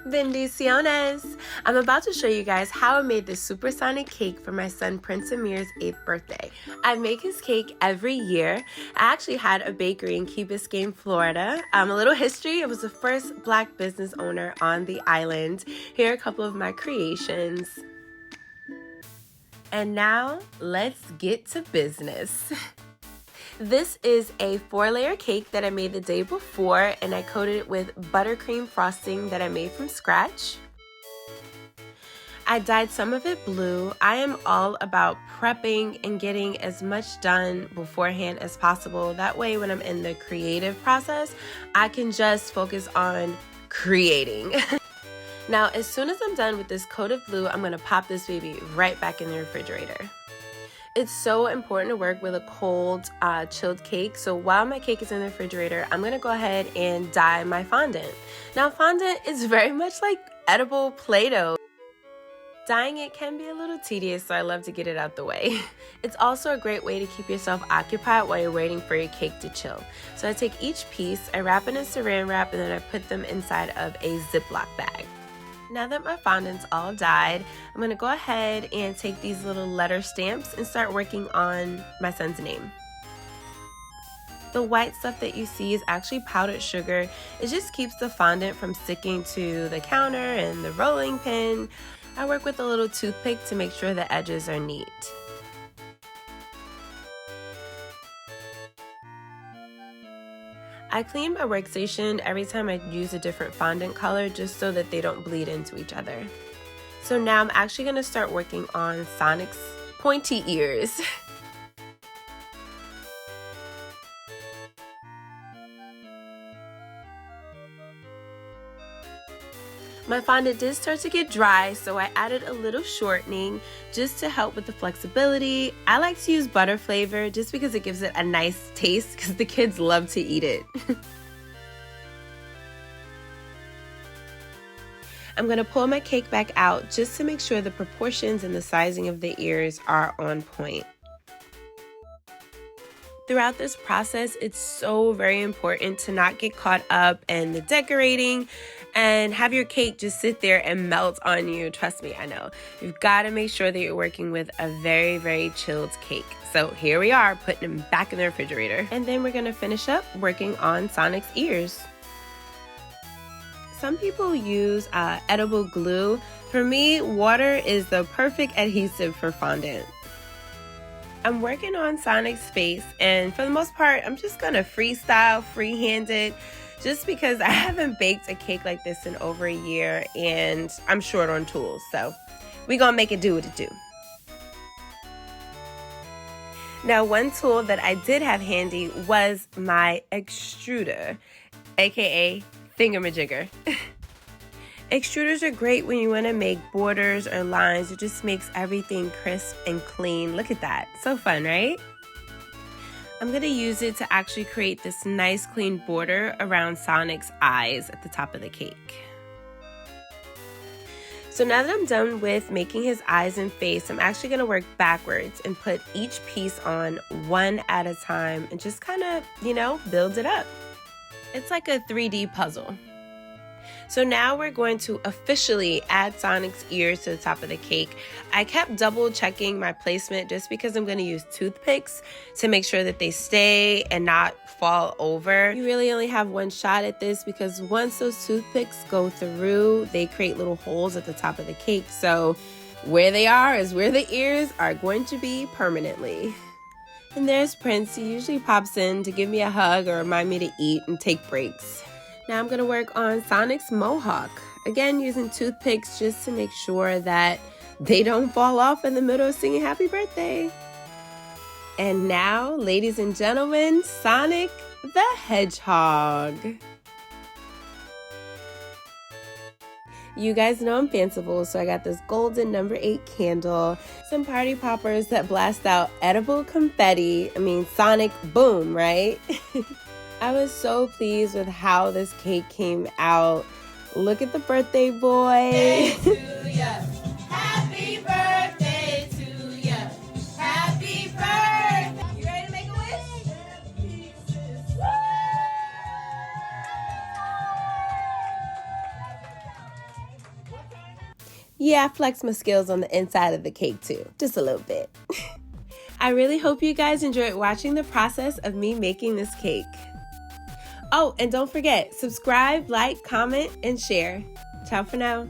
Bendiciones! I'm about to show you guys how I made this supersonic cake for my son Prince Amir's 8th birthday. I make his cake every year. I actually had a bakery in Key Biscayne, Florida. A little history, it was the first Black business owner on the island. Here are a couple of my creations. And now, let's get to business. This is a 4-layer cake that I made the day before, and I coated it with buttercream frosting that I made from scratch. I dyed some of it blue. I am all about prepping and getting as much done beforehand as possible. That way, when I'm in the creative process, I can just focus on creating. Now, as soon as I'm done with this coat of blue, I'm gonna pop this baby right back in the refrigerator. It's so important to work with a cold, chilled cake. So while my cake is in the refrigerator, I'm gonna go ahead and dye my fondant. Now, fondant is very much like edible Play-Doh. Dyeing it can be a little tedious, so I love to get it out the way. It's also a great way to keep yourself occupied while you're waiting for your cake to chill. So I take each piece, I wrap it in saran wrap, and then I put them inside of a Ziploc bag. Now that my fondant's all dyed, I'm gonna go ahead and take these little letter stamps and start working on my son's name. The white stuff that you see is actually powdered sugar. It just keeps the fondant from sticking to the counter and the rolling pin. I work with a little toothpick to make sure the edges are neat. I clean my workstation every time I use a different fondant color just so that they don't bleed into each other. So now I'm actually going to start working on Sonic's pointy ears. My fondant did start to get dry, so I added a little shortening just to help with the flexibility. I like to use butter flavor just because it gives it a nice taste because the kids love to eat it. I'm going to pull my cake back out just to make sure the proportions and the sizing of the ears are on point. Throughout this process, it's so very important to not get caught up in the decorating and have your cake just sit there and melt on you. Trust me, I know. You've got to make sure that you're working with a very, very chilled cake. So here we are, putting them back in the refrigerator. And then we're going to finish up working on Sonic's ears. Some people use edible glue. For me, water is the perfect adhesive for fondant. I'm working on Sonic's face, and for the most part, I'm just gonna freestyle, freehand it, just because I haven't baked a cake like this in over a year, and I'm short on tools, so we're gonna make it do what it do. Now, one tool that I did have handy was my extruder, aka thingamajigger. Extruders are great when you want to make borders or lines. It just makes everything crisp and clean. Look at that. So fun, right? I'm going to use it to actually create this nice clean border around Sonic's eyes at the top of the cake. So now that I'm done with making his eyes and face, I'm actually going to work backwards and put each piece on one at a time and just kind of, build it up. It's like a 3D puzzle. So now we're going to officially add Sonic's ears to the top of the cake. I kept double checking my placement just because I'm going to use toothpicks to make sure that they stay and not fall over. You really only have one shot at this because once those toothpicks go through, they create little holes at the top of the cake. So where they are is where the ears are going to be permanently. And there's Prince. He usually pops in to give me a hug or remind me to eat and take breaks. Now I'm going to work on Sonic's mohawk. Again, using toothpicks just to make sure that they don't fall off in the middle of singing happy birthday. And now, ladies and gentlemen, Sonic the Hedgehog. You guys know I'm fanciful, so I got this golden number 8 candle, some party poppers that blast out edible confetti. Sonic boom, right? I was so pleased with how this cake came out. Look at the birthday boy. Birthday to ya. Happy birthday to ya. Happy birthday. You ready to make a wish? Woo! Yeah, I flex my skills on the inside of the cake too, just a little bit. I really hope you guys enjoyed watching the process of me making this cake. Oh, and don't forget, subscribe, like, comment, and share. Ciao for now.